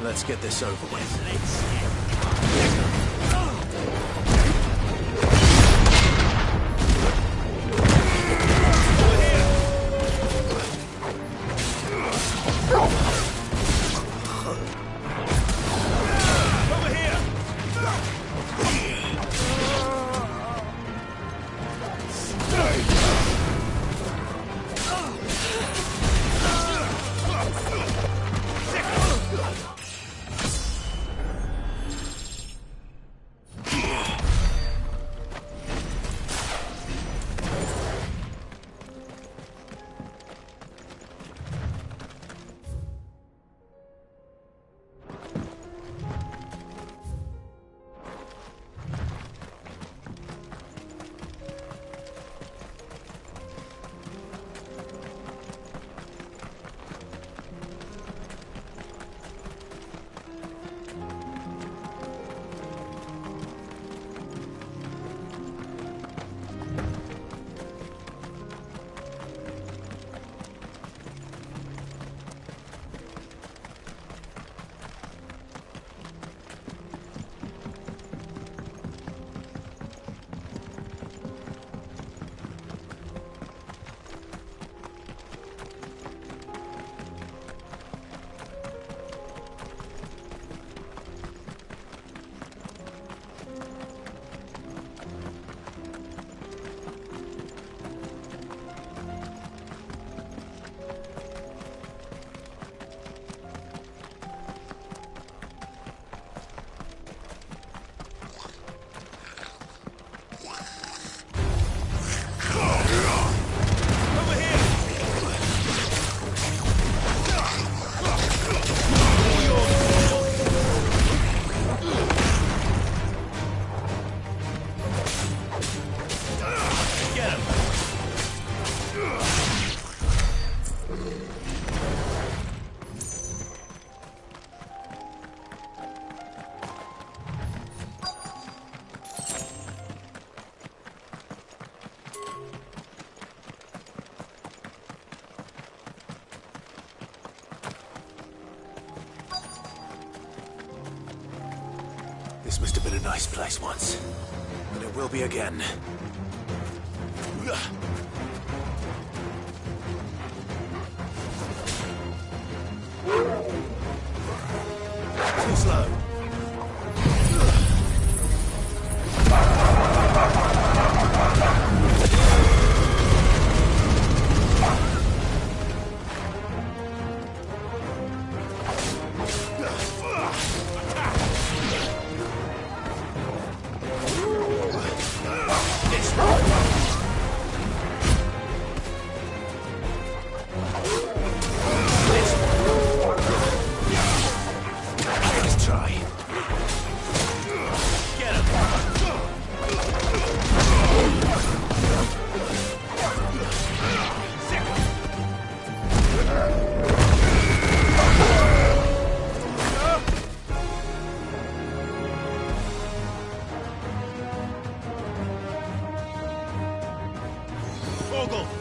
Let's get this over with. This must have been a nice place once, but it will be again. Too slow.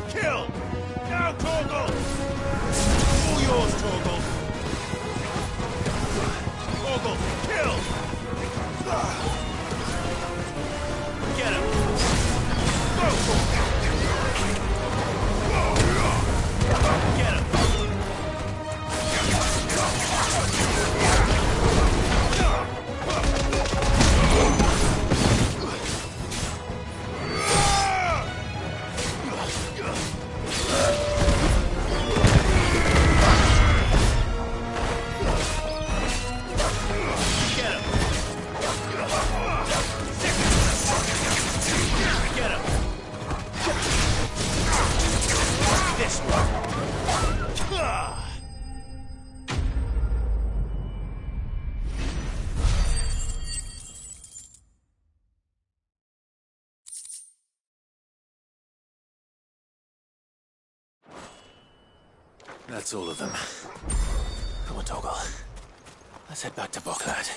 Kill! Now, Torgal! All yours, Torgal! Torgal, kill! Get him! Go! Get him! That's all of them. Come on, Toggle. Let's head back to Boklad.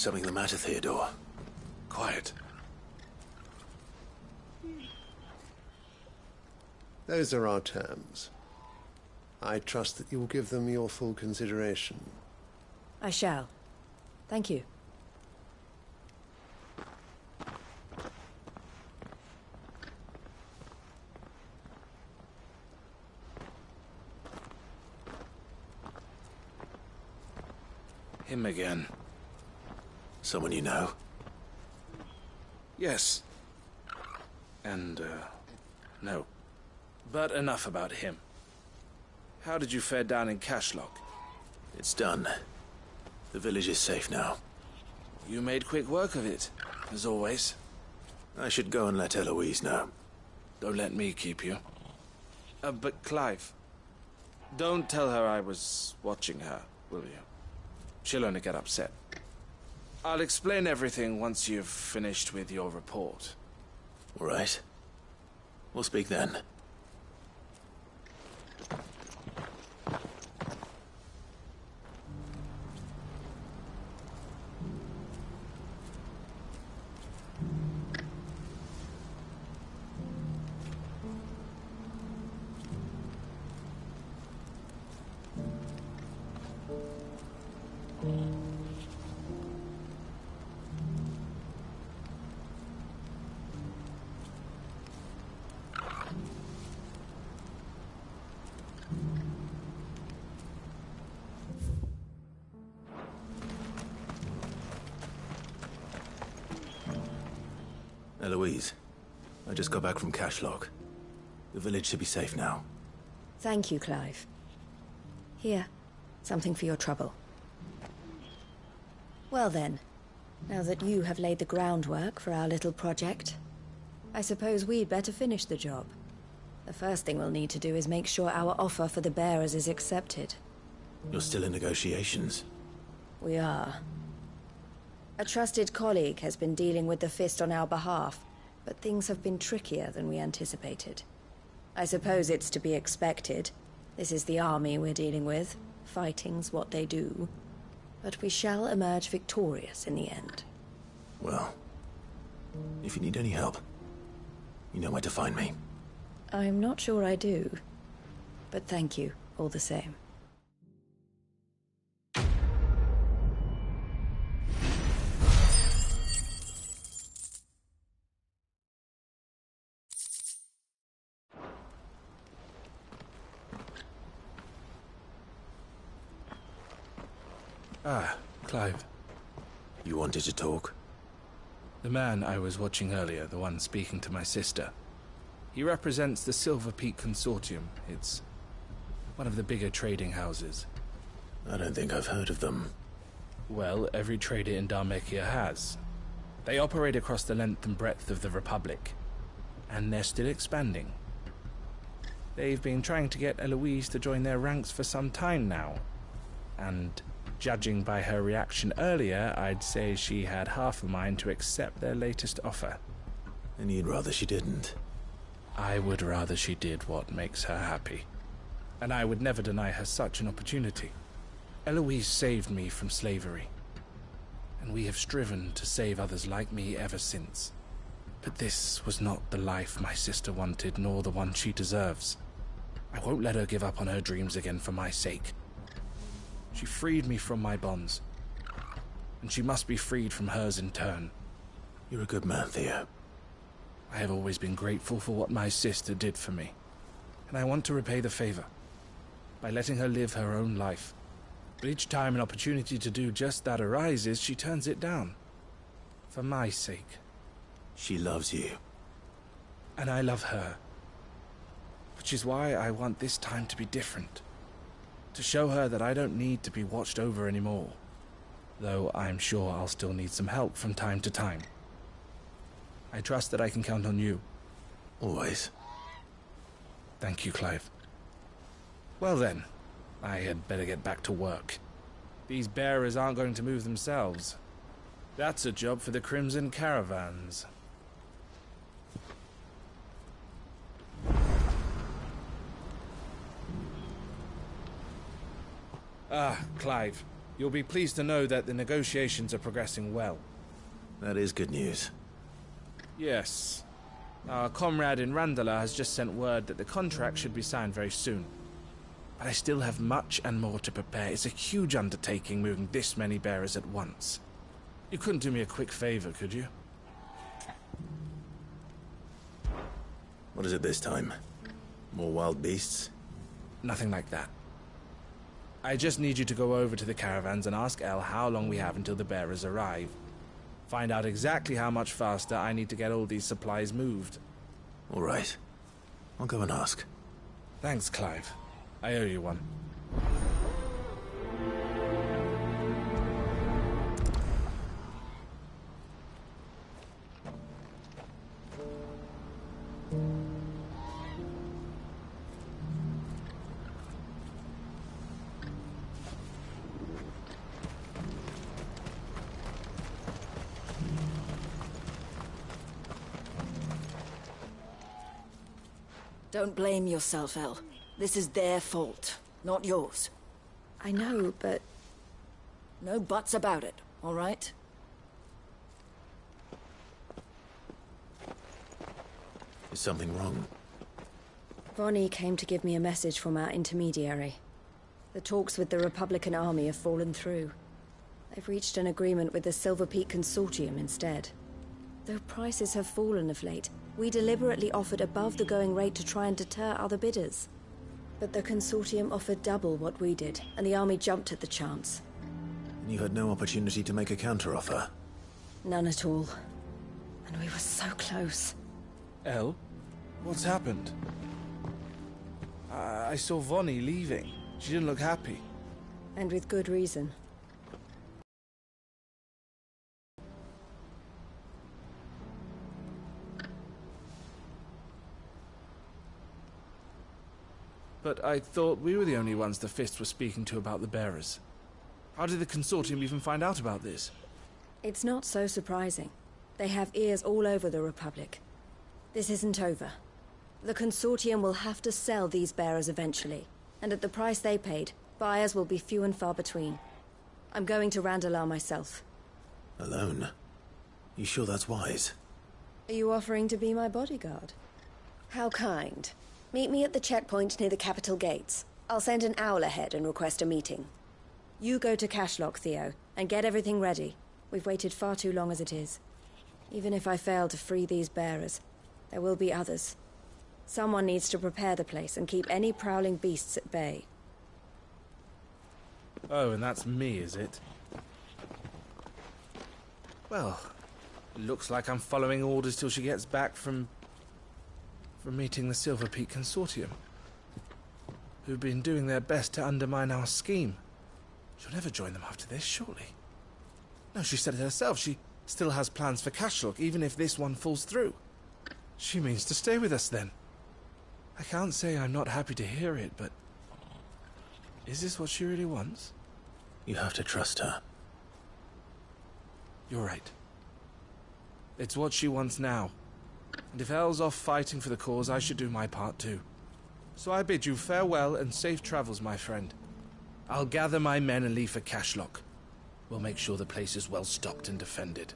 Something the matter, Theodore? Quiet. Those are our terms. I trust that you will give them your full consideration. I shall. Thank you. Him again. Someone you know? Yes. And, no. But enough about him. How did you fare down in Cashlock? It's done. The village is safe now. You made quick work of it, as always. I should go and let Eloise know. Don't let me keep you. But Clive, don't tell her I was watching her, will you? She'll only get upset. I'll explain everything once you've finished with your report. All right. We'll speak then. Eloise, I just got back from Cashlock. The village should be safe now. Thank you, Clive. Here, something for your trouble. Well then, now that you have laid the groundwork for our little project, I suppose we'd better finish the job. The first thing we'll need to do is make sure our offer for the bearers is accepted. You're still in negotiations? We are. A trusted colleague has been dealing with the Fist on our behalf, but things have been trickier than we anticipated. I suppose it's to be expected. This is the army we're dealing with. Fighting's what they do. But we shall emerge victorious in the end. Well, if you need any help, you know where to find me. I'm not sure I do. But thank you, all the same. Ah, Clive. You wanted to talk? The man I was watching earlier, the one speaking to my sister. He represents the Silver Peak Consortium. It's one of the bigger trading houses. I don't think I've heard of them. Well, every trader in Dharmekia has. They operate across the length and breadth of the Republic. And they're still expanding. They've been trying to get Eloise to join their ranks for some time now. And judging by her reaction earlier, I'd say she had half a mind to accept their latest offer. And you'd rather she didn't? I would rather she did what makes her happy. And I would never deny her such an opportunity. Eloise saved me from slavery. And we have striven to save others like me ever since. But this was not the life my sister wanted, nor the one she deserves. I won't let her give up on her dreams again for my sake. She freed me from my bonds, and she must be freed from hers in turn. You're a good man, Theo. I have always been grateful for what my sister did for me, and I want to repay the favor by letting her live her own life. But each time an opportunity to do just that arises, she turns it down. For my sake. She loves you. And I love her. Which is why I want this time to be different. To show her that I don't need to be watched over anymore. Though I'm sure I'll still need some help from time to time. I trust that I can count on you. Always. Thank you, Clive. Well then, I had better get back to work. These bearers aren't going to move themselves. That's a job for the Crimson Caravans. Clive, you'll be pleased to know that the negotiations are progressing well. That is good news. Yes. Our comrade in Randala has just sent word that the contract should be signed very soon. But I still have much and more to prepare. It's a huge undertaking moving this many bearers at once. You couldn't do me a quick favor, could you? What is it this time? More wild beasts? Nothing like that. I just need you to go over to the caravans and ask Elle how long we have until the bearers arrive. Find out exactly how much faster I need to get all these supplies moved. All right. I'll go and ask. Thanks, Clive. I owe you one. Don't blame yourself, Elle. This is their fault, not yours. I know, but No buts about it, all right? Is something wrong? Vonnie came to give me a message from our intermediary. The talks with the Republican Army have fallen through. They've reached an agreement with the Silver Peak Consortium instead. Though prices have fallen of late, we deliberately offered above the going rate to try and deter other bidders. But the Consortium offered double what we did, and the Army jumped at the chance. And you had no opportunity to make a counteroffer? None at all. And we were so close. Elle? What's happened? I saw Vonnie leaving. She didn't look happy. And with good reason. But I thought we were the only ones the Fist were speaking to about the bearers. How did the Consortium even find out about this? It's not so surprising. They have ears all over the Republic. This isn't over. The Consortium will have to sell these bearers eventually, and at the price they paid, buyers will be few and far between. I'm going to Randalar myself. Alone? You sure that's wise? Are you offering to be my bodyguard? How kind. Meet me at the checkpoint near the capital gates. I'll send an owl ahead and request a meeting. You go to Cashlock, Theo, and get everything ready. We've waited far too long as it is. Even if I fail to free these bearers, there will be others. Someone needs to prepare the place and keep any prowling beasts at bay. Oh, and that's me, is it? Well, looks like I'm following orders till she gets back from meeting the Silver Peak Consortium, who've been doing their best to undermine our scheme. She'll never join them after this, surely. No, she said it herself. She still has plans for Cashlock, even if this one falls through. She means to stay with us, then. I can't say I'm not happy to hear it, but... is this what she really wants? You have to trust her. You're right. It's what she wants now. And if Elle's off fighting for the cause, I should do my part too. So I bid you farewell and safe travels, my friend. I'll gather my men and leave for Cashlock. We'll make sure the place is well stocked and defended.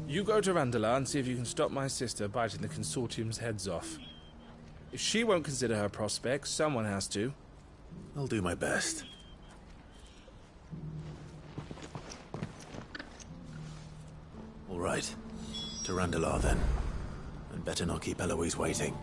You go to Randalar and see if you can stop my sister biting the Consortium's heads off. If she won't consider her prospects, someone has to. I'll do my best. All right. To Randalar, then. And better not keep Eloise waiting.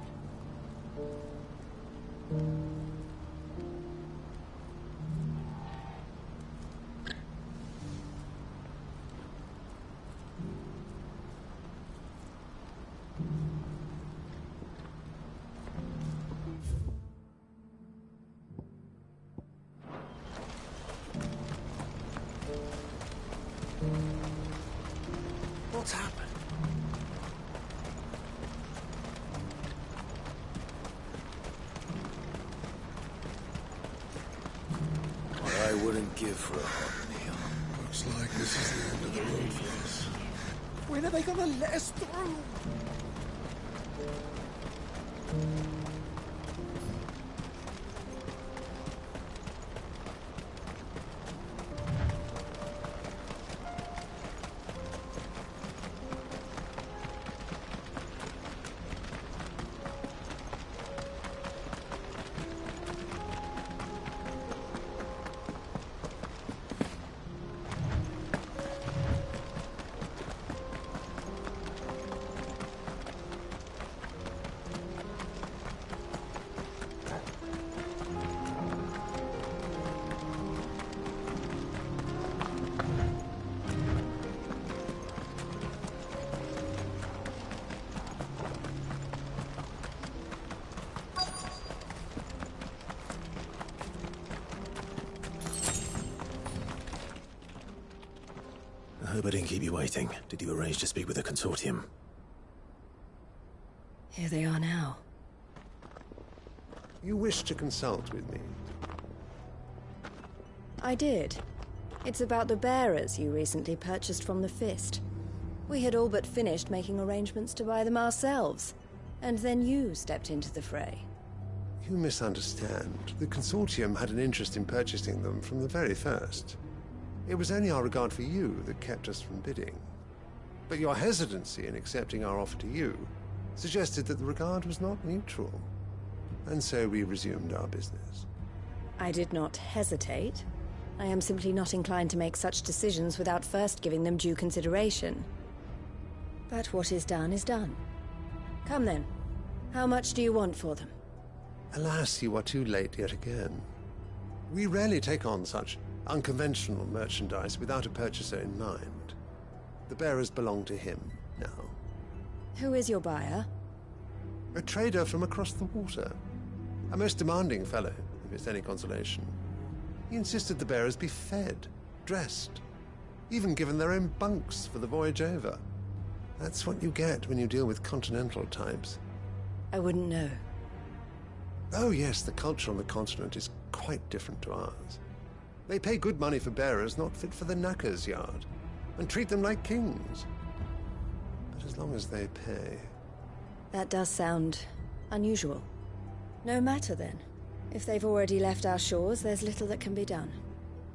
wouldn't give for a hot meal. Looks like this is the end of the road for us. When are they gonna let us through? I hope I didn't keep you waiting. Did you arrange to speak with the consortium? Here they are now. You wish to consult with me? I did. It's about the bearers you recently purchased from the Fist. We had all but finished making arrangements to buy them ourselves, and then you stepped into the fray. You misunderstand. The consortium had an interest in purchasing them from the very first. It was only our regard for you that kept us from bidding. But your hesitancy in accepting our offer to you suggested that the regard was not mutual. And so we resumed our business. I did not hesitate. I am simply not inclined to make such decisions without first giving them due consideration. But what is done is done. Come then. How much do you want for them? Alas, you are too late yet again. We rarely take on such unconventional merchandise without a purchaser in mind. The bearers belong to him now. Who is your buyer? A trader from across the water. A most demanding fellow, if it's any consolation. He insisted the bearers be fed, dressed, even given their own bunks for the voyage over. That's what you get when you deal with continental types. I wouldn't know. Oh yes, the culture on the continent is quite different to ours. They pay good money for bearers not fit for the knacker's yard, and treat them like kings. But as long as they pay... That does sound unusual. No matter then. If they've already left our shores, there's little that can be done.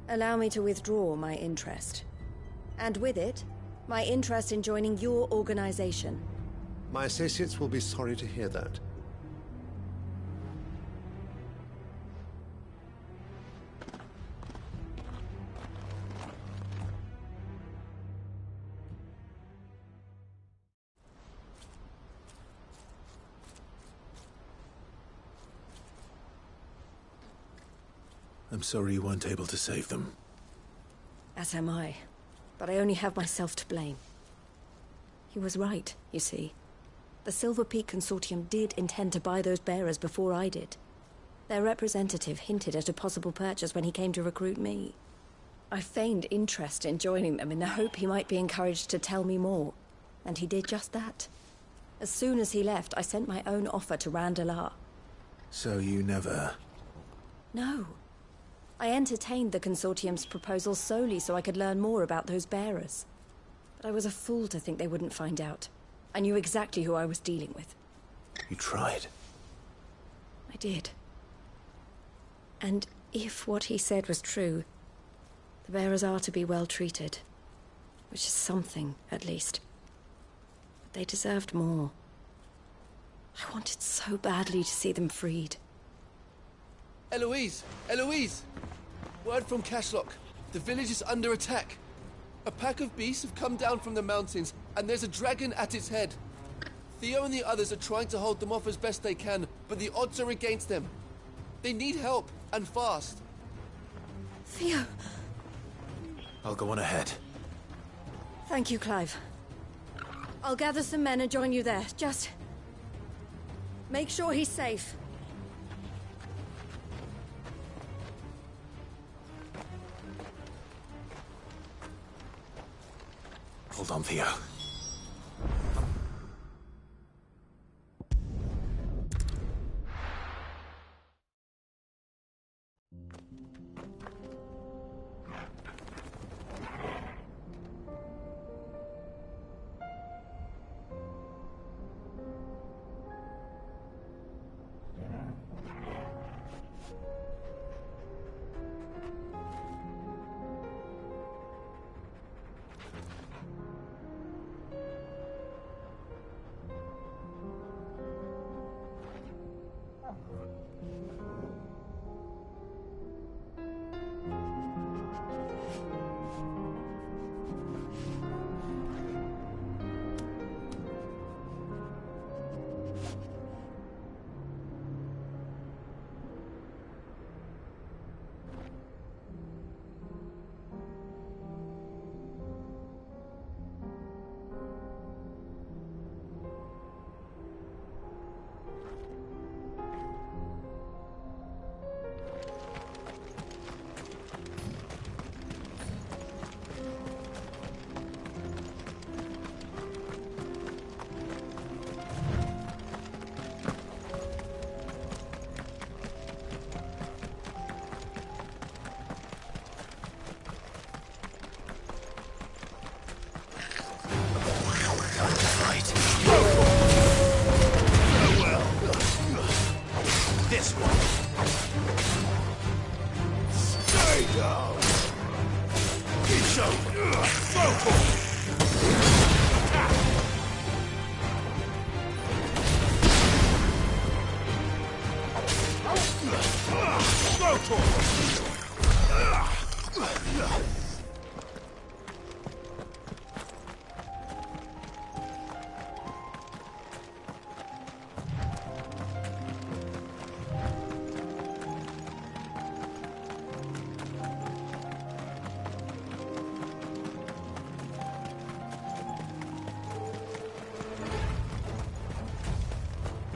Allow me to withdraw my interest. And with it, my interest in joining your organization. My associates will be sorry to hear that. I'm sorry you weren't able to save them. As am I. But I only have myself to blame. He was right, you see. The Silver Peak Consortium did intend to buy those bearers before I did. Their representative hinted at a possible purchase when he came to recruit me. I feigned interest in joining them in the hope he might be encouraged to tell me more. And he did just that. As soon as he left, I sent my own offer to Randalar. So you never... No. I entertained the Consortium's proposal solely so I could learn more about those bearers. But I was a fool to think they wouldn't find out. I knew exactly who I was dealing with. You tried. I did. And if what he said was true, the bearers are to be well treated. Which is something, at least. But they deserved more. I wanted so badly to see them freed. Eloise! Eloise! Word from Cashlock. The village is under attack. A pack of beasts have come down from the mountains, and there's a dragon at its head. Theo and the others are trying to hold them off as best they can, but the odds are against them. They need help, and fast. Theo! I'll go on ahead. Thank you, Clive. I'll gather some men and join you there. Just... make sure he's safe. Hold on, Theo. This one. Stay down! Keep showing! Go for it! Attack! Go for it!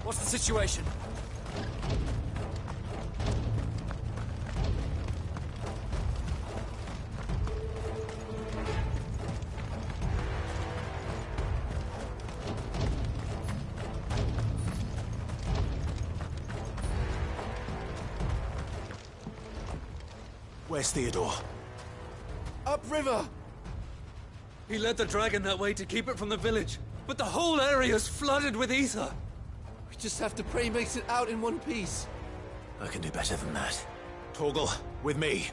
What's the situation? Where's Theodore? Upriver! He led the dragon that way to keep it from the village, but the whole area's flooded with ether. We just have to pray he makes it out in one piece. I can do better than that. Torgal, with me.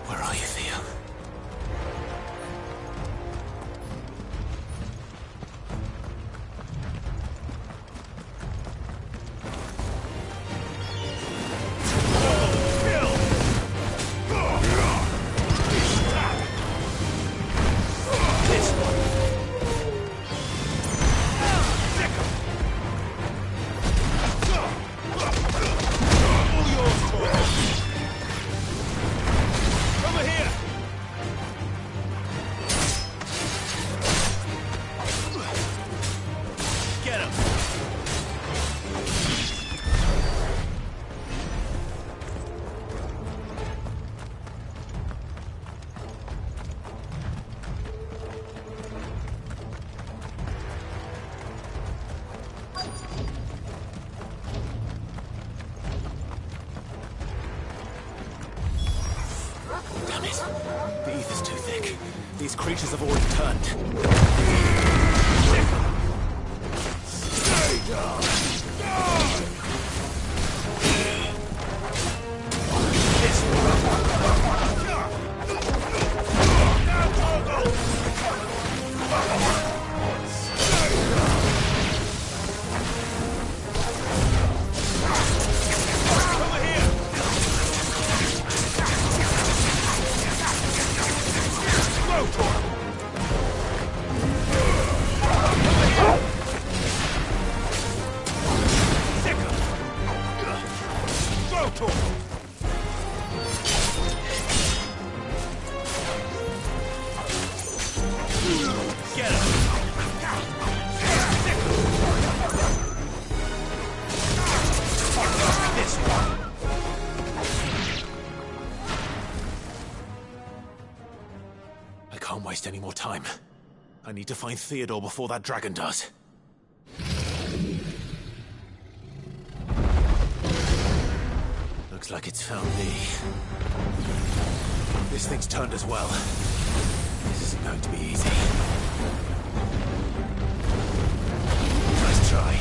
Where are you, Theo? Damn it. The ether's too thick. These creatures have already turned. Stay down! This one. Now, Torgal! Over here! Go, Torgal! Go, Torgal! Get him! This one. I can't waste any more time. I need to find Theodore before that dragon does. Looks like it's found me. This thing's turned as well. This isn't going to be easy. Nice try.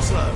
slow.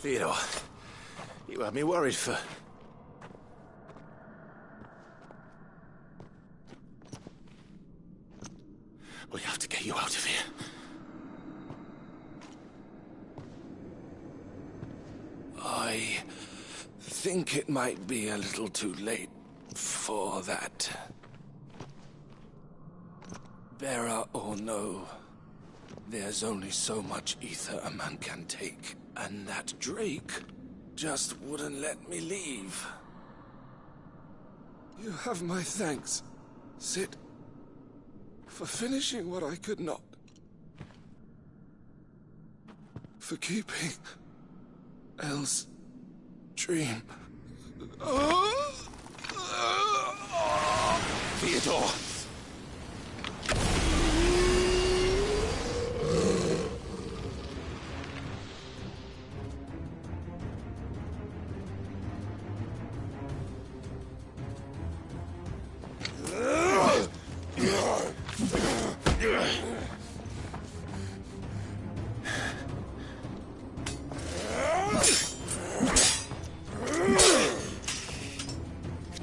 Theodore, you had me worried for... We have to get you out of here. I think it might be a little too late for that. Bearer or no, there's only so much ether a man can take. And that Drake just wouldn't let me leave. You have my thanks, Sid, for finishing what I could not. For keeping Elle's dream. Theodore!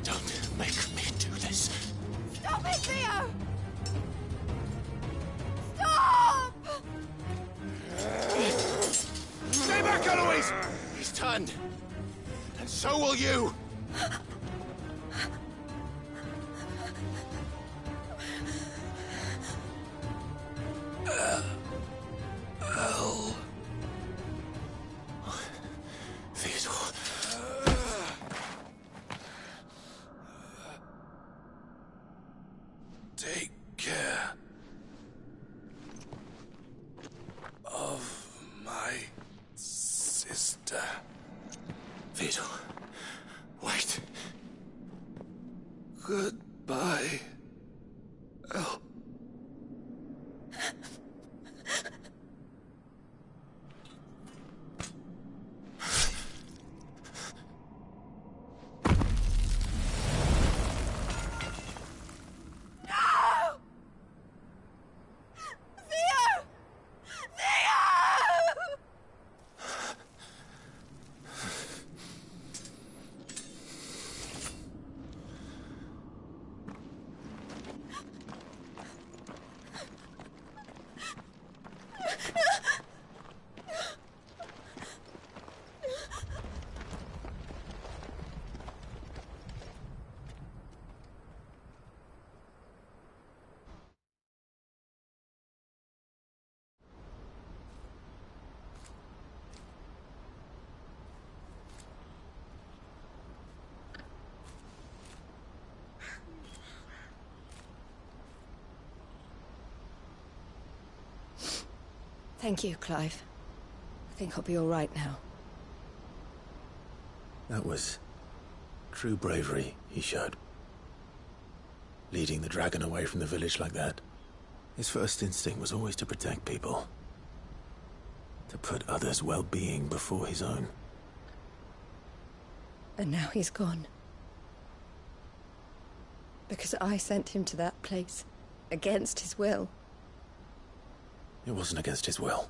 Don't make me do this. Stop it, Theo! Stop! Stay back, Eloise! He's turned. And so will you. sister. Vito, wait. Goodbye. Oh. Thank you, Clive. I think I'll be all right now. That was true bravery he showed. Leading the dragon away from the village like that. His first instinct was always to protect people. To put others' well-being before his own. And now he's gone. Because I sent him to that place, against his will. It wasn't against his will.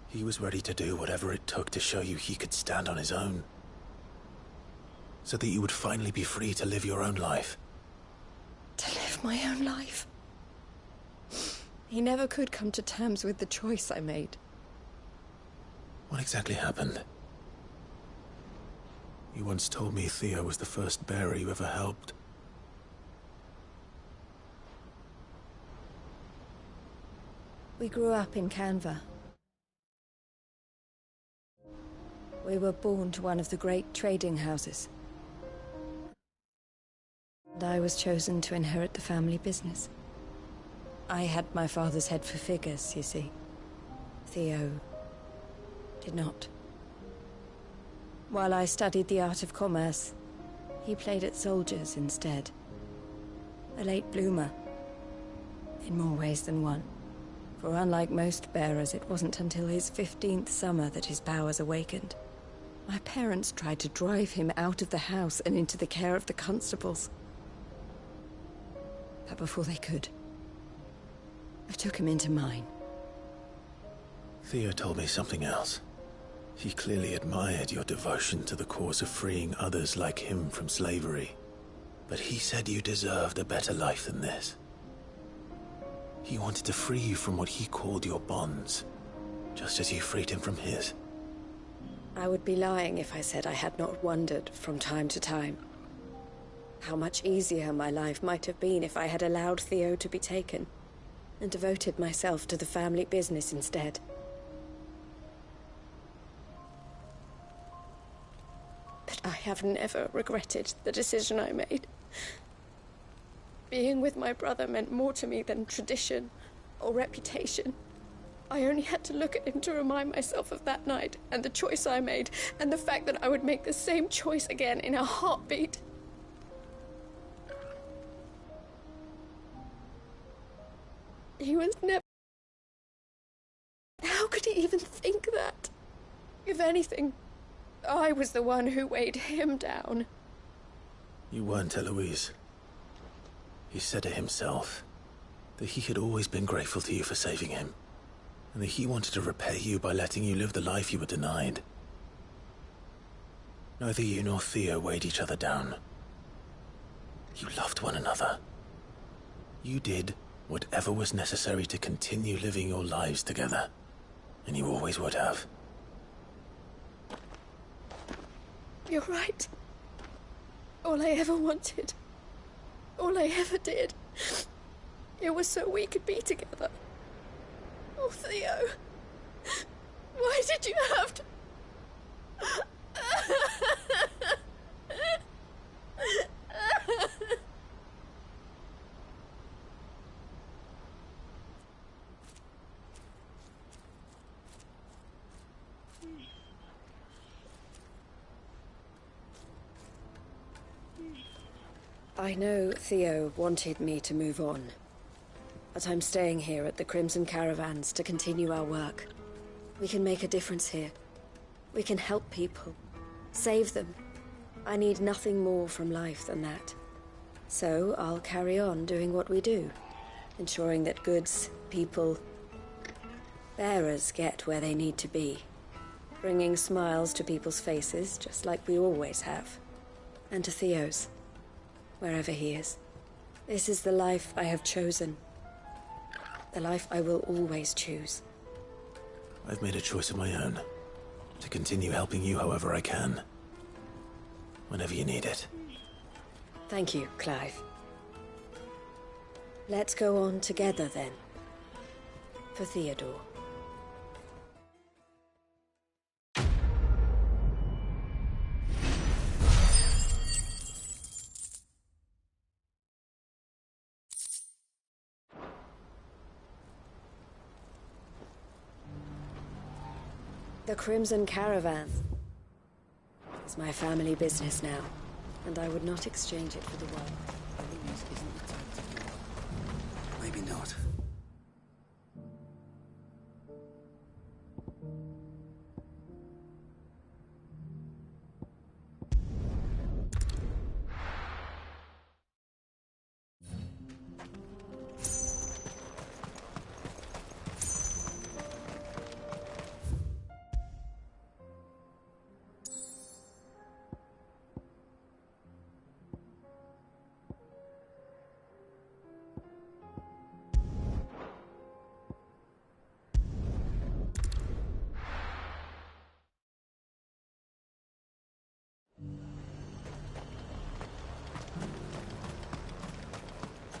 He was ready to do whatever it took to show you he could stand on his own. So that you would finally be free to live your own life. To live my own life? He never could come to terms with the choice I made. What exactly happened? You once told me Theo was the first bearer you ever helped. We grew up in Canva. We were born to one of the great trading houses. And I was chosen to inherit the family business. I had my father's head for figures, you see. Theo did not. While I studied the art of commerce, he played at soldiers instead. A late bloomer, in more ways than one. For unlike most bearers, it wasn't until his 15th summer that his powers awakened. My parents tried to drive him out of the house and into the care of the constables. But before they could, I took him into mine. Theo told me something else. He clearly admired your devotion to the cause of freeing others like him from slavery. But he said you deserved a better life than this. He wanted to free you from what he called your bonds, just as you freed him from his. I would be lying if I said I had not wondered from time to time how much easier my life might have been if I had allowed Theo to be taken and devoted myself to the family business instead. But I have never regretted the decision I made. Being with my brother meant more to me than tradition or reputation. I only had to look at him to remind myself of that night and the choice I made and the fact that I would make the same choice again in a heartbeat. He was never... How could he even think that? If anything, I was the one who weighed him down. You weren't, Eloise. He said it himself, that he had always been grateful to you for saving him, and that he wanted to repay you by letting you live the life you were denied. Neither you nor Theo weighed each other down. You loved one another. You did whatever was necessary to continue living your lives together, and you always would have. You're right. All I ever wanted, all I ever did, it was so we could be together. Oh, Theo, why did you have to... I know Theo wanted me to move on, but I'm staying here at the Crimson Caravans to continue our work. We can make a difference here. We can help people, save them. I need nothing more from life than that. So I'll carry on doing what we do, ensuring that goods, people, bearers get where they need to be, bringing smiles to people's faces just like we always have, and to Theo's, wherever he is. This is the life I have chosen, the life I will always choose. I've made a choice of my own, to continue helping you however I can, whenever you need it. Thank you, Clive. Let's go on together then, for Theodore. The Crimson Caravan is my family business now, and I would not exchange it for the world. Eloise isn't the type to give up. Maybe not.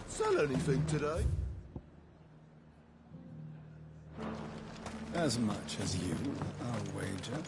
Sell anything today? As much as you, I'll wager.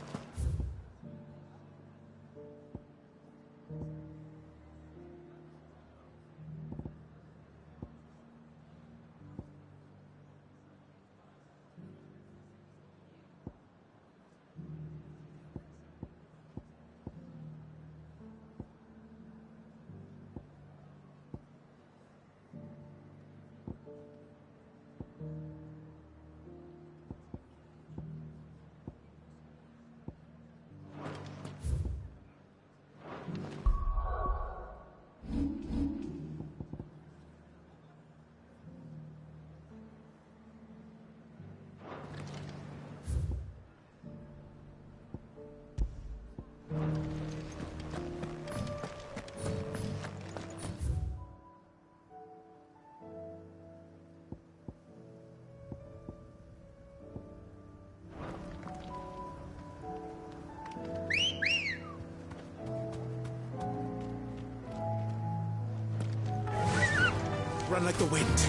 Run like the wind.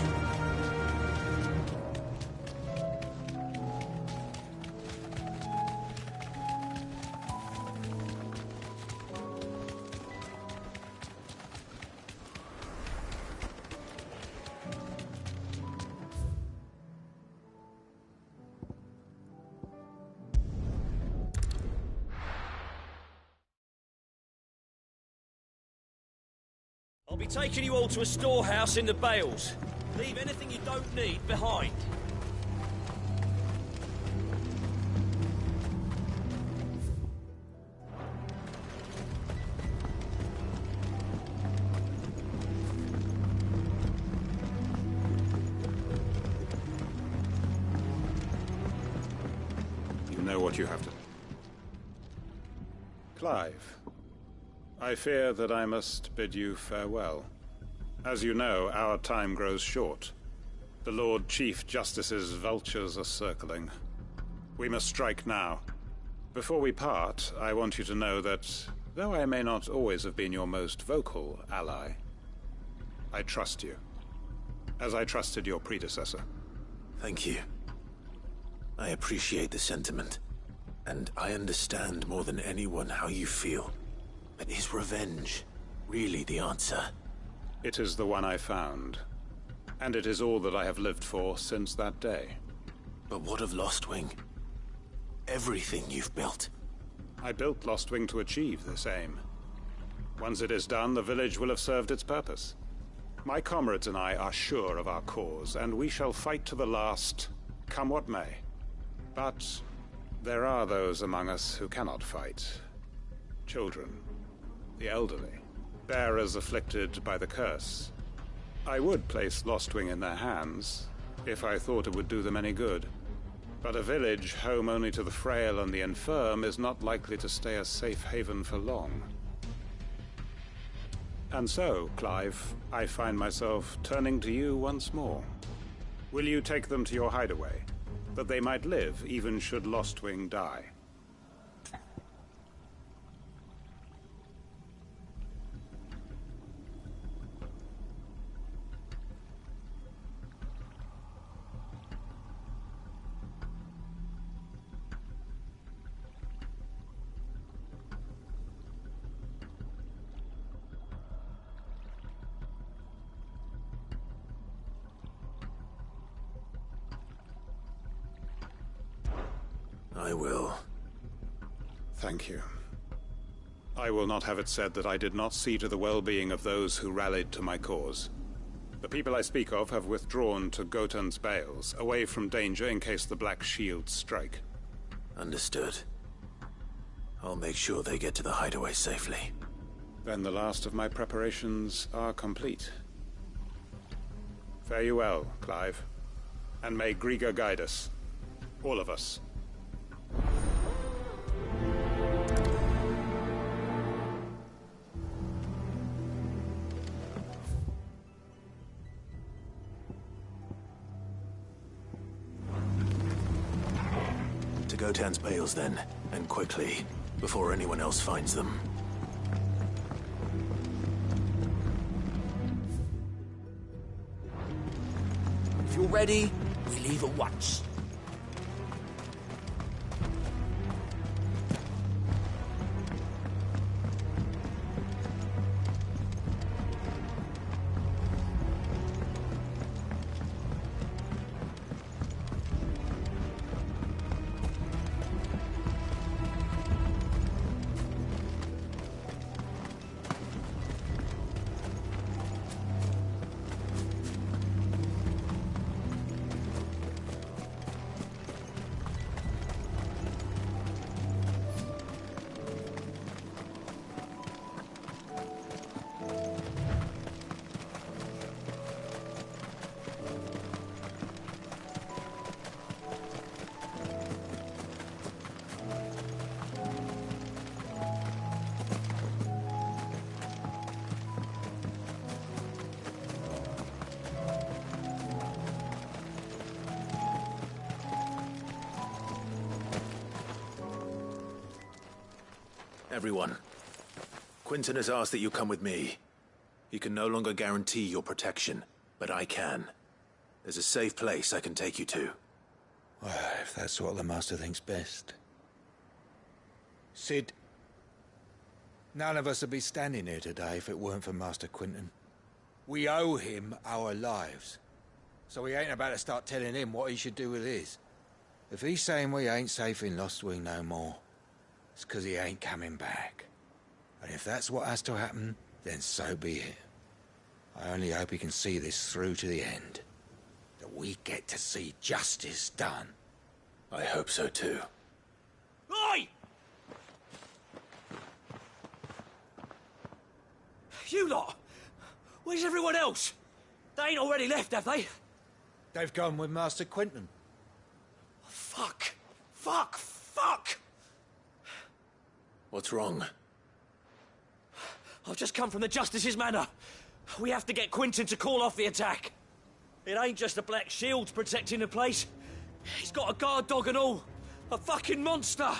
I'll be taking you all to a storehouse in the Bales. Leave anything you don't need behind. You know what you have to do. Clive, I fear that I must bid you farewell. As you know, our time grows short. The Lord Chief Justice's vultures are circling. We must strike now. Before we part, I want you to know that, though I may not always have been your most vocal ally, I trust you, as I trusted your predecessor. Thank you. I appreciate the sentiment, and I understand more than anyone how you feel. But is revenge really the answer? It is the one I found, and it is all that I have lived for since that day. But what of Lostwing? Everything you've built. I built Lostwing to achieve this aim. Once it is done, the village will have served its purpose. My comrades and I are sure of our cause, and we shall fight to the last, come what may. But there are those among us who cannot fight. Children, the elderly, bearers afflicted by the curse. I would place Lostwing in their hands, if I thought it would do them any good. But a village home only to the frail and the infirm is not likely to stay a safe haven for long. And so, Clive, I find myself turning to you once more. Will you take them to your hideaway, that they might live even should Lostwing die? I will. Thank you. I will not have it said that I did not see to the well-being of those who rallied to my cause. The people I speak of have withdrawn to Gotan's Bales, away from danger in case the Black Shields strike. Understood. I'll make sure they get to the hideaway safely. Then the last of my preparations are complete. Fare you well, Clive. And may Griga guide us. All of us. To Gotan's Bales, then, and quickly, before anyone else finds them. If you're ready, we leave at once. Everyone, Quinton has asked that you come with me. He can no longer guarantee your protection, but I can. There's a safe place I can take you to. Well, if that's what the Master thinks best. Sid, none of us would be standing here today if it weren't for Master Quinton. We owe him our lives. So we ain't about to start telling him what he should do with his. If he's saying we ain't safe in Lostwing no more, it's 'cause he ain't coming back. And if that's what has to happen, then so be it. I only hope he can see this through to the end. That we get to see justice done. I hope so too. Oi! You lot! Where's everyone else? They ain't already left, have they? They've gone with Master Quinton. Fuck! Fuck! Fuck! What's wrong? I've just come from the Justice's manor. We have to get Quinton to call off the attack. It ain't just the Black Shields protecting the place. He's got a guard dog and all. A fucking monster.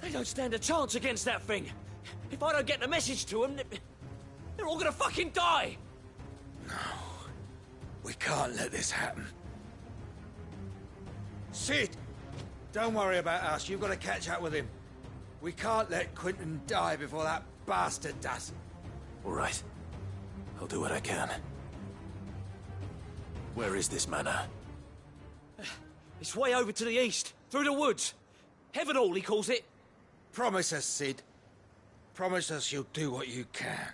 They don't stand a chance against that thing. If I don't get the message to them, they're all gonna fucking die. No. We can't let this happen. Sid! Don't worry about us. You've got to catch up with him. We can't let Quinton die before that bastard does. All right. I'll do what I can. Where is this manor? It's way over to the east, through the woods. Heaven Hall, he calls it. Promise us, Sid. promise us you'll do what you can.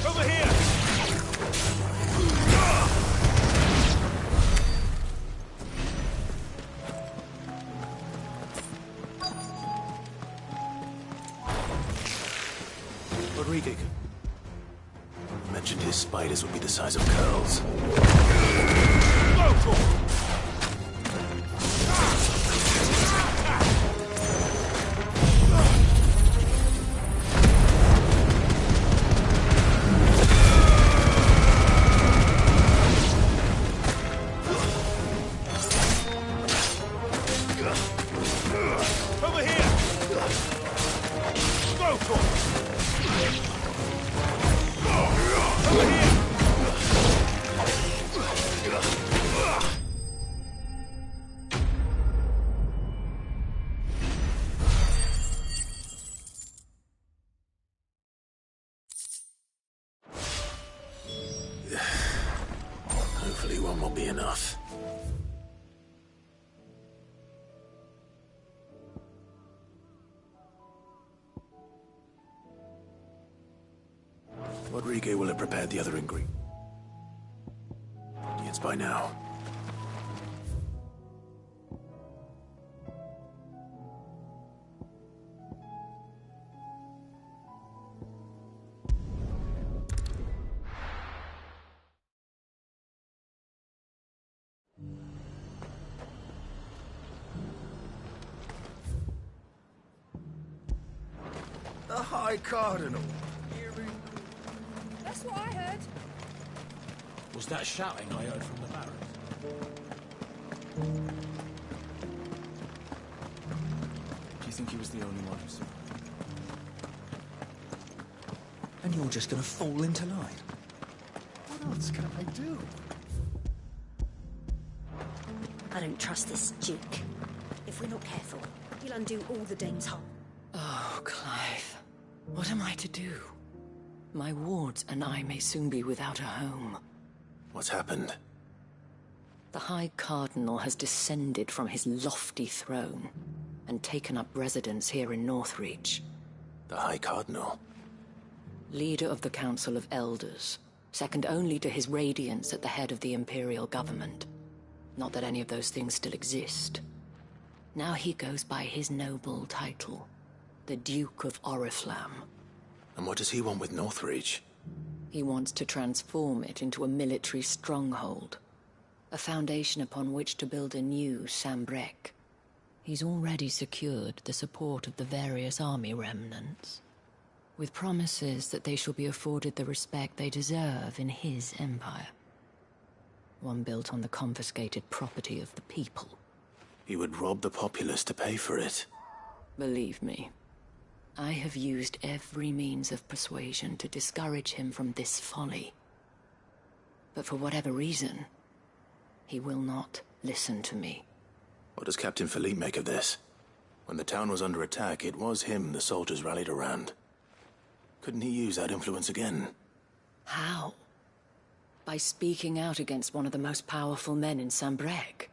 Over here! Rodriguez. You mentioned his spiders would be the size of curls. Hopefully one will be enough. Rodriguez will have prepared the other ingredients by now. The High Cardinal. That's what I heard. Was that shouting I heard from the barracks? Do you think he was the only one who saw it? And you're just gonna fall into line? What else can I do? I don't trust this Duke. If we're not careful, he'll undo all the Dane's harm. Oh, Clive. What am I to do? My wards and I may soon be without a home. What's happened? The High Cardinal has descended from his lofty throne and taken up residence here in Northreach. The High Cardinal? Leader of the Council of Elders, second only to his Radiance at the head of the Imperial government. Not that any of those things still exist. Now he goes by his noble title, the Duke of Oriflamme. And what does he want with Northreach? He wants to transform it into a military stronghold, a foundation upon which to build a new Sambrec. He's already secured the support of the various army remnants, with promises that they shall be afforded the respect they deserve in his empire. One built on the confiscated property of the people. He would rob the populace to pay for it. Believe me, I have used every means of persuasion to discourage him from this folly. But for whatever reason, he will not listen to me. What does Captain Philippe make of this? When the town was under attack, it was him the soldiers rallied around. Couldn't he use that influence again? How? By speaking out against one of the most powerful men in Sambrec.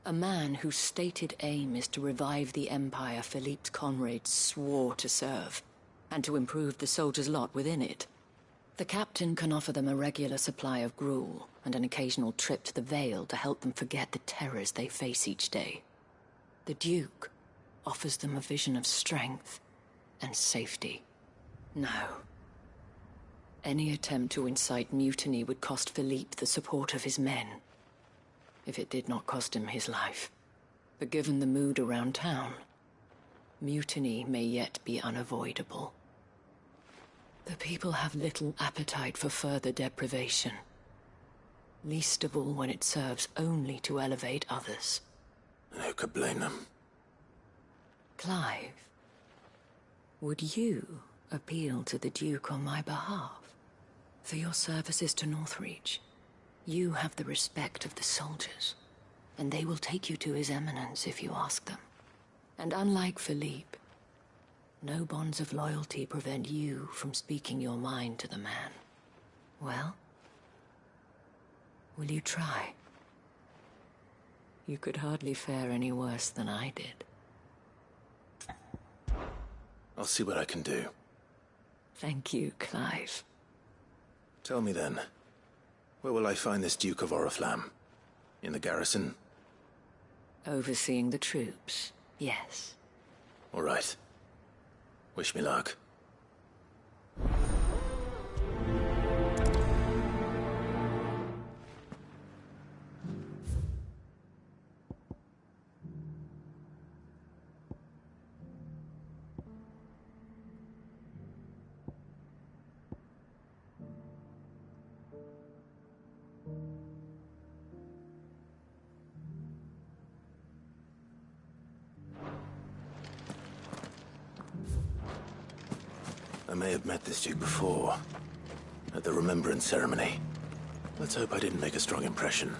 A man whose stated aim is to revive the empire Philippe's comrades swore to serve, and to improve the soldiers' lot within it. The captain can offer them a regular supply of gruel, and an occasional trip to the Vale to help them forget the terrors they face each day. The Duke offers them a vision of strength and safety. No. Any attempt to incite mutiny would cost Philippe the support of his men, if it did not cost him his life. But given the mood around town, mutiny may yet be unavoidable. The people have little appetite for further deprivation, least of all when it serves only to elevate others. And who could blame them? Clive, would you appeal to the Duke on my behalf? For your services to Northreach, you have the respect of the soldiers, and they will take you to His Eminence if you ask them. And unlike Philippe, no bonds of loyalty prevent you from speaking your mind to the man. Well, will you try? You could hardly fare any worse than I did. I'll see what I can do. Thank you, Clive. Tell me then, where will I find this Duke of Oriflamme? In the garrison? Overseeing the troops, yes. All right. Wish me luck. I may have met this Duke before, at the Remembrance Ceremony. Let's hope I didn't make a strong impression.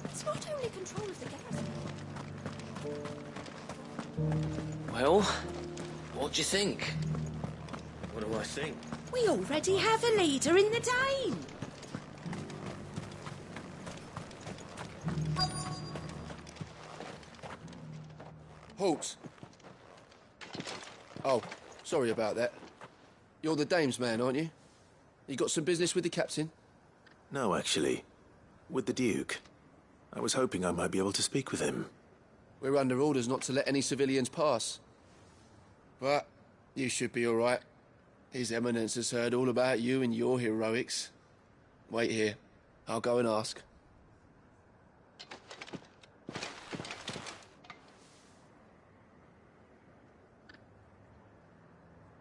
It's not only control of the garrison. Well, what do you think? What do I think? We already have a leader in the Dane. Halt! Oh, sorry about that. You're the dame's man, aren't you? You got some business with the captain? No, actually. With the Duke. I was hoping I might be able to speak with him. We're under orders not to let any civilians pass. But you should be all right. His Eminence has heard all about you and your heroics. Wait here. I'll go and ask.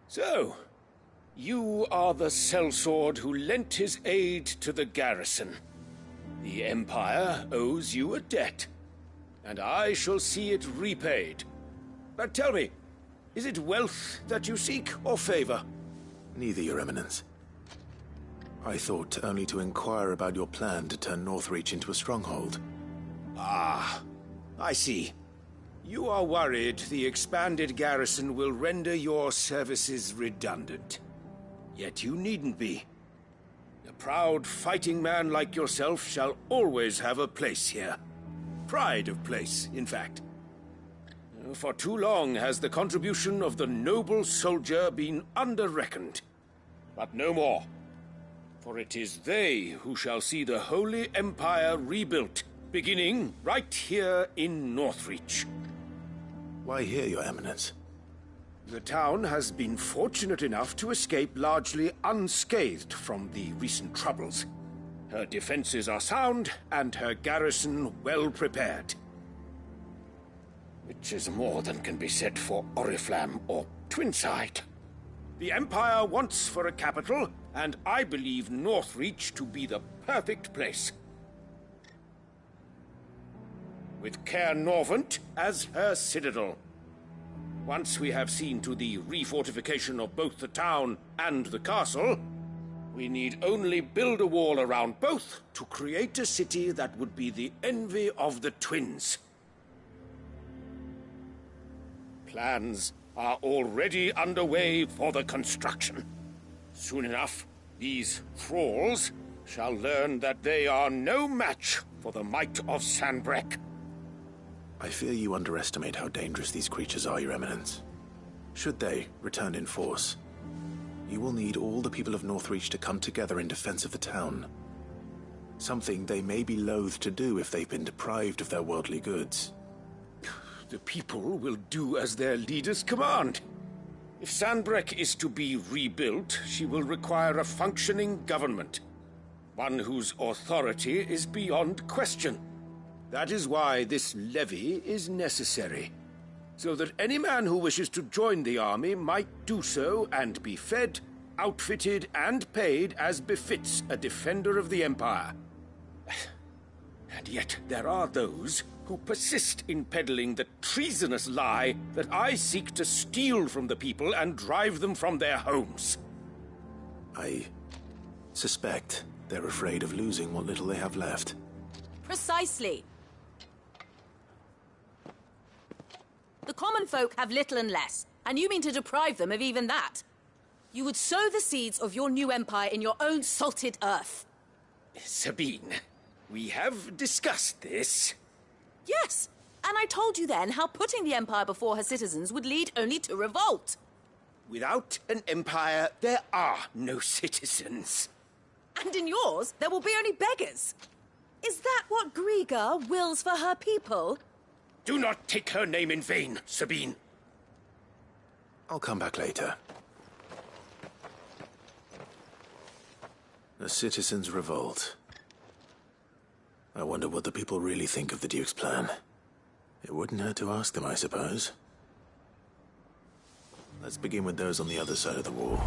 So, you are the sellsword who lent his aid to the garrison. The Empire owes you a debt, and I shall see it repaid. But tell me, is it wealth that you seek, or favor? Neither, Your Eminence. I thought only to inquire about your plan to turn Northreach into a stronghold. Ah, I see. You are worried the expanded garrison will render your services redundant. Yet you needn't be. A proud fighting man like yourself shall always have a place here. Pride of place, in fact. For too long has the contribution of the noble soldier been under-reckoned. But no more. For it is they who shall see the Holy Empire rebuilt, beginning right here in Northreach. Why here, Your Eminence? The town has been fortunate enough to escape largely unscathed from the recent troubles. Her defenses are sound, and her garrison well prepared. Which is more than can be said for Oriflamme or Twinside. The Empire wants for a capital, and I believe Northreach to be the perfect place. with Caer Norvent as her citadel. Once we have seen to the refortification of both the town and the castle, we need only build a wall around both to create a city that would be the envy of the twins. Plans are already underway for the construction. Soon enough, these thralls shall learn that they are no match for the might of Sanbreque. I fear you underestimate how dangerous these creatures are, Your Eminence. Should they return in force, you will need all the people of Northreach to come together in defense of the town. Something they may be loath to do if they've been deprived of their worldly goods. The people will do as their leaders command. If Sanbreque is to be rebuilt, she will require a functioning government. One whose authority is beyond question. That is why this levy is necessary. So that any man who wishes to join the army might do so and be fed, outfitted, and paid as befits a defender of the Empire. And yet there are those who persist in peddling the treasonous lie that I seek to steal from the people and drive them from their homes. I suspect they're afraid of losing what little they have left. Precisely. The common folk have little and less, and you mean to deprive them of even that. You would sow the seeds of your new empire in your own salted earth. Sabine, we have discussed this. Yes, and I told you then how putting the empire before her citizens would lead only to revolt. Without an empire, there are no citizens. And in yours, there will be only beggars. Is that what Griga wills for her people? Do not take her name in vain, Sabine. I'll come back later. The citizens revolt. I wonder what the people really think of the Duke's plan. It wouldn't hurt to ask them, I suppose. Let's begin with those on the other side of the wall.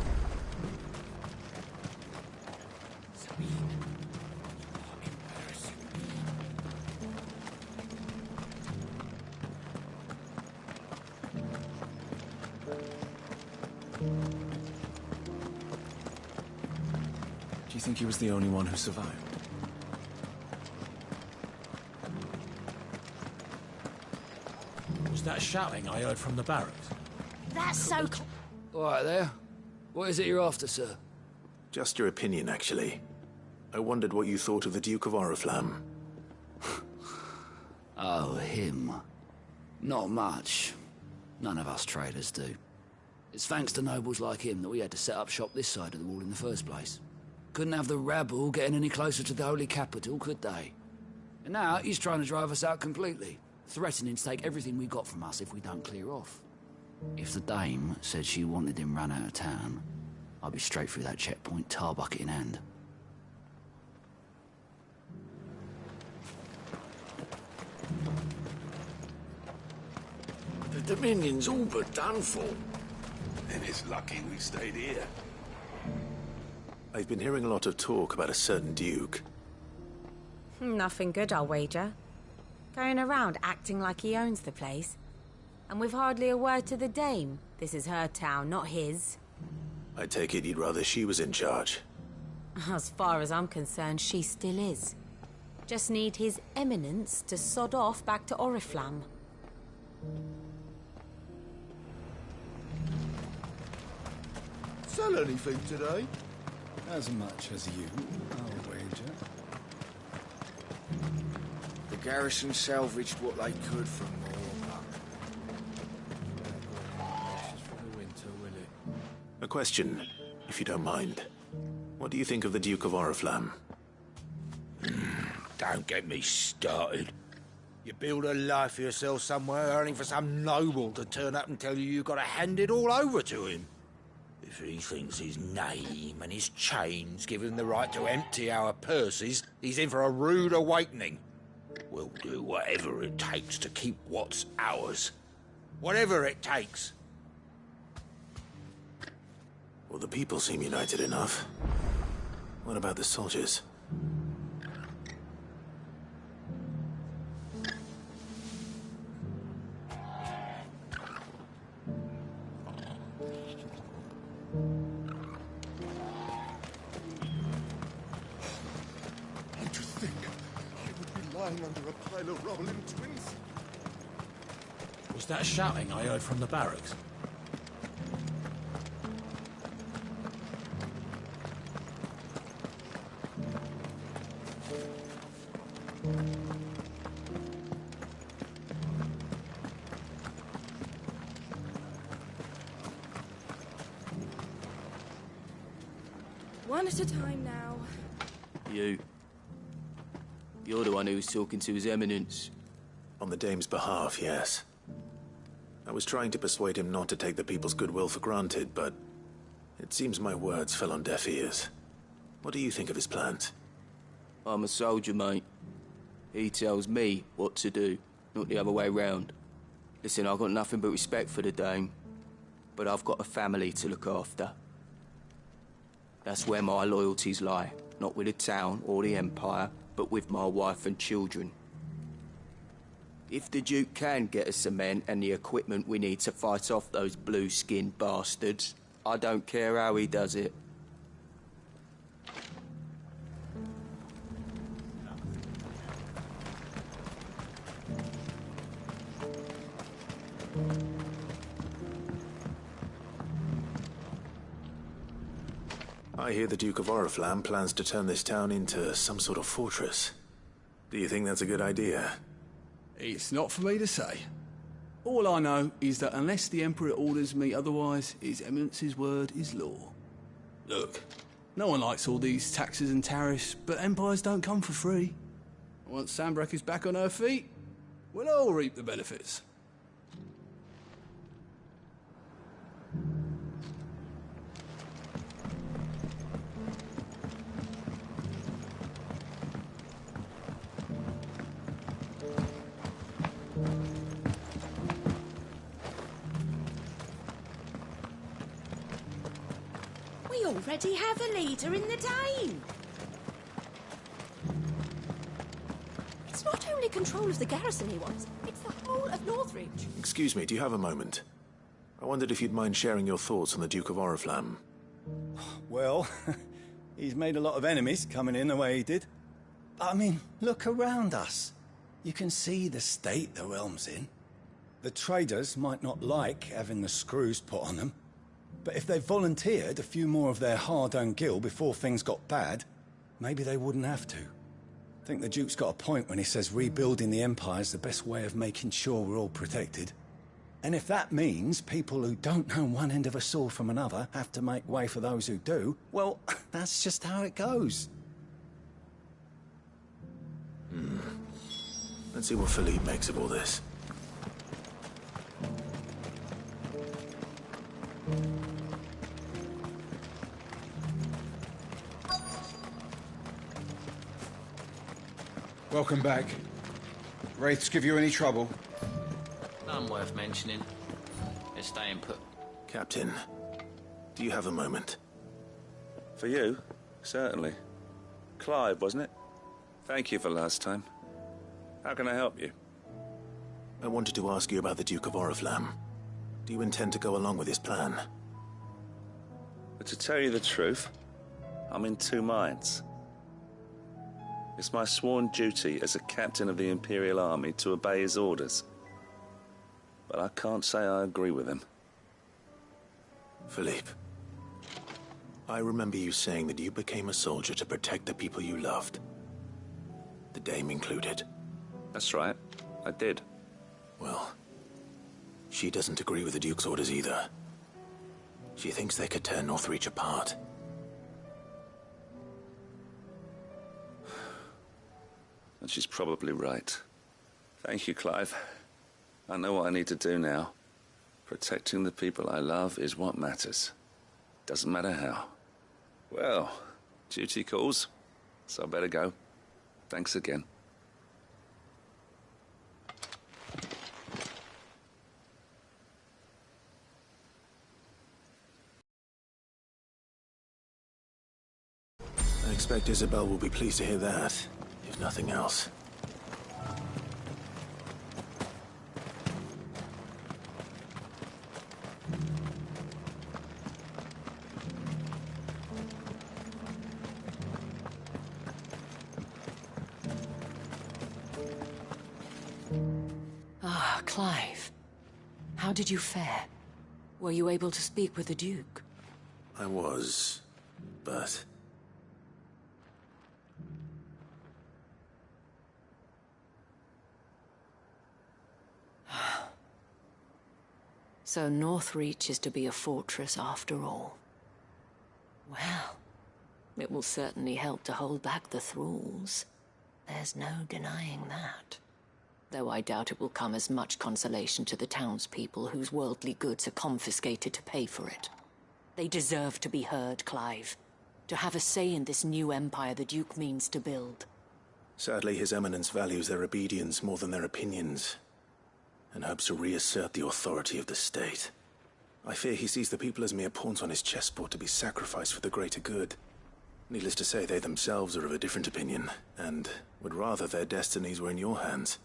Do you think he was the only one who survived? Was that shouting I heard from the barracks? That's so... All right there. What is it you're after, sir? Just your opinion, actually. I wondered what you thought of the Duke of Oriflamme. Oh, him. Not much. None of us traders do. It's thanks to nobles like him that we had to set up shop this side of the wall in the first place. Couldn't have the rabble getting any closer to the holy capital, could they? And now he's trying to drive us out completely, threatening to take everything we got from us if we don't clear off. If the dame said she wanted him run out of town, I'd be straight through that checkpoint, tar bucket in hand. The Dominion's all but done for. And it's lucky we stayed here. I've been hearing a lot of talk about a certain Duke. Nothing good, I'll wager. Going around acting like he owns the place. And with hardly a word to the dame. This is her town, not his. I take it you'd rather she was in charge. As far as I'm concerned, she still is. Just need his eminence to sod off back to Oriflamme. Sell anything today? As much as you, I'll wager. The garrison salvaged what they could from Moorbuck. A question, if you don't mind. What do you think of the Duke of Oriflamme? Don't get me started. You build a life for yourself somewhere, only for some noble to turn up and tell you you've got to hand it all over to him. If he thinks his name and his chains give him the right to empty our purses, he's in for a rude awakening. We'll do whatever it takes to keep what's ours. Whatever it takes. Well, the people seem united enough. What about the soldiers? think he would be lying under a pile of rubble in Twins? Was that shouting I heard from the barracks? One at a time now. You're the one who was talking to His Eminence. On the Dame's behalf, yes. I was trying to persuade him not to take the people's goodwill for granted, but it seems my words fell on deaf ears. What do you think of his plans? I'm a soldier, mate. He tells me what to do, not the other way round. Listen, I've got nothing but respect for the Dame, but I've got a family to look after. That's where my loyalties lie, not with the town or the Empire, but with my wife and children. If the Duke can get us cement and the equipment we need to fight off those blue-skinned bastards, I don't care how he does it. I hear the Duke of Oriflamme plans to turn this town into some sort of fortress. Do you think that's a good idea? It's not for me to say. All I know is that unless the Emperor orders me otherwise, His Eminence's word is law. Look, no one likes all these taxes and tariffs, but empires don't come for free. Once Sandbreck is back on her feet, we'll all reap the benefits. We already have a leader in the Dane. It's not only control of the garrison he wants, it's the whole of Northridge. Excuse me, do you have a moment? I wondered if you'd mind sharing your thoughts on the Duke of Oriflamme. Well, he's made a lot of enemies coming in the way he did. I mean, look around us. You can see the state the realm's in. The traders might not like having the screws put on them, but if they volunteered a few more of their hard-earned gil before things got bad, maybe they wouldn't have to. I think the Duke's got a point when he says rebuilding the Empire's the best way of making sure we're all protected. And if that means people who don't know one end of a sword from another have to make way for those who do, well, that's just how it goes. Let's see what Philippe makes of all this. Welcome back. Wraiths give you any trouble? None worth mentioning. They're staying put. Captain, do you have a moment? For you? Certainly. Clive, wasn't it? Thank you for last time. How can I help you? I wanted to ask you about the Duke of Oriflamme. Do you intend to go along with his plan? But to tell you the truth, I'm in two minds. It's my sworn duty as a captain of the Imperial Army to obey his orders. But I can't say I agree with him. Philippe, I remember you saying that you became a soldier to protect the people you loved. The Dame included. That's right. I did. Well, she doesn't agree with the Duke's orders either. She thinks they could tear Northreach apart. And she's probably right. Thank you, Clive. I know what I need to do now. Protecting the people I love is what matters. Doesn't matter how. Well, duty calls, so I better go. Thanks again. I expect Isabel will be pleased to hear that, if nothing else. Clive, how did you fare? Were you able to speak with the Duke? I was, but... So Northreach is to be a fortress after all. Well, it will certainly help to hold back the thralls. There's no denying that. Though I doubt it will come as much consolation to the townspeople whose worldly goods are confiscated to pay for it. They deserve to be heard, Clive. To have a say in this new empire the Duke means to build. Sadly, His Eminence values their obedience more than their opinions, and hopes to reassert the authority of the state. I fear he sees the people as mere pawns on his chessboard to be sacrificed for the greater good. Needless to say, they themselves are of a different opinion, and would rather their destinies were in your hands.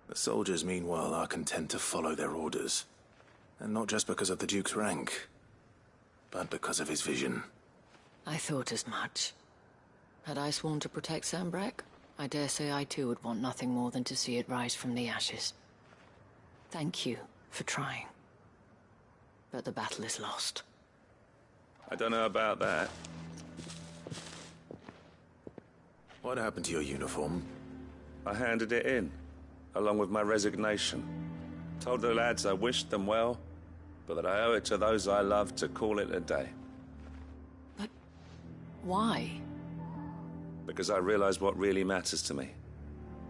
The soldiers, meanwhile, are content to follow their orders. And not just because of the Duke's rank, but because of his vision. I thought as much. Had I sworn to protect Sambrek, I dare say I too would want nothing more than to see it rise from the ashes. Thank you for trying. But the battle is lost. I don't know about that. What happened to your uniform? I handed it in, along with my resignation. Told the lads I wished them well, but that I owe it to those I love to call it a day. But why? Because I realize what really matters to me.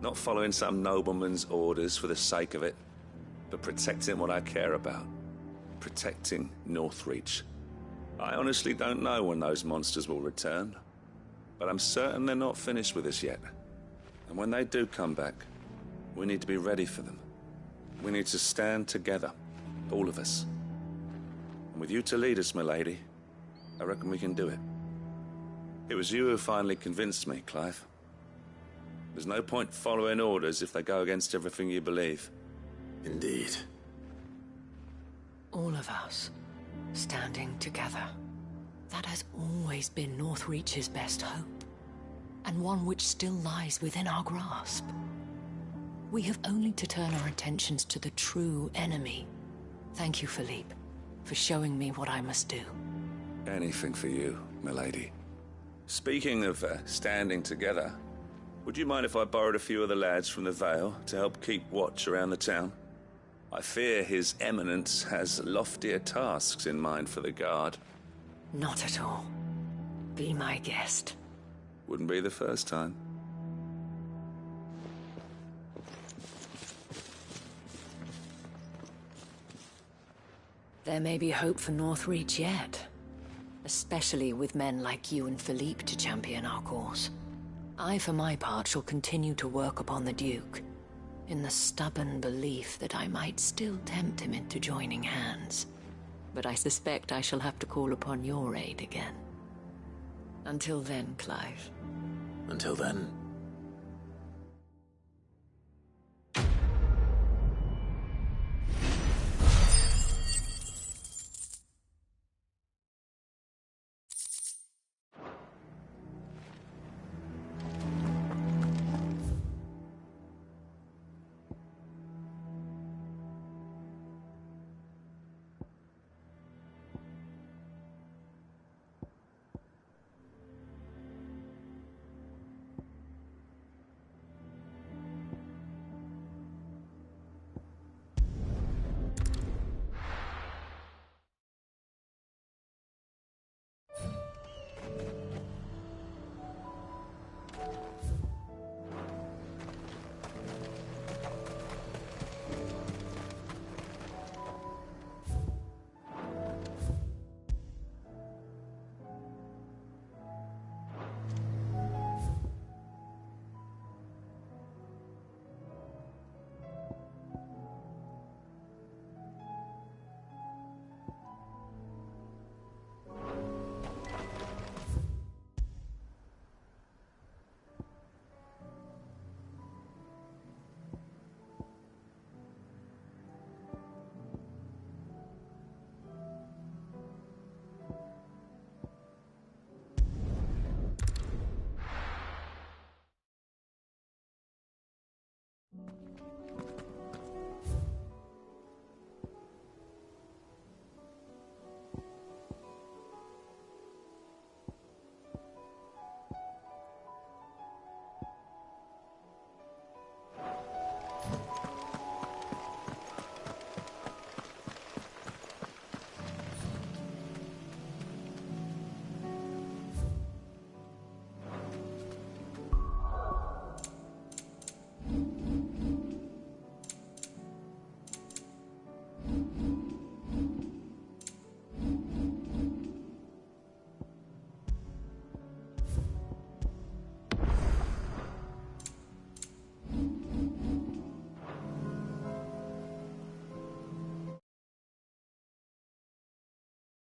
Not following some nobleman's orders for the sake of it, but protecting what I care about. Protecting Northreach. I honestly don't know when those monsters will return, but I'm certain they're not finished with us yet. And when they do come back, we need to be ready for them. We need to stand together, all of us. And with you to lead us, milady, I reckon we can do it. It was you who finally convinced me, Clive. There's no point following orders if they go against everything you believe. Indeed. All of us, standing together. That has always been Northreach's best hope, and one which still lies within our grasp. We have only to turn our attentions to the true enemy. Thank you, Philippe, for showing me what I must do. Anything for you, milady. Speaking of standing together, would you mind if I borrowed a few of the lads from the Vale to help keep watch around the town? I fear His Eminence has loftier tasks in mind for the guard. Not at all. Be my guest. Wouldn't be the first time. There may be hope for Northreach yet. Especially with men like you and Philippe to champion our cause. I, for my part, shall continue to work upon the Duke, in the stubborn belief that I might still tempt him into joining hands. But I suspect I shall have to call upon your aid again. Until then, Clive. Until then...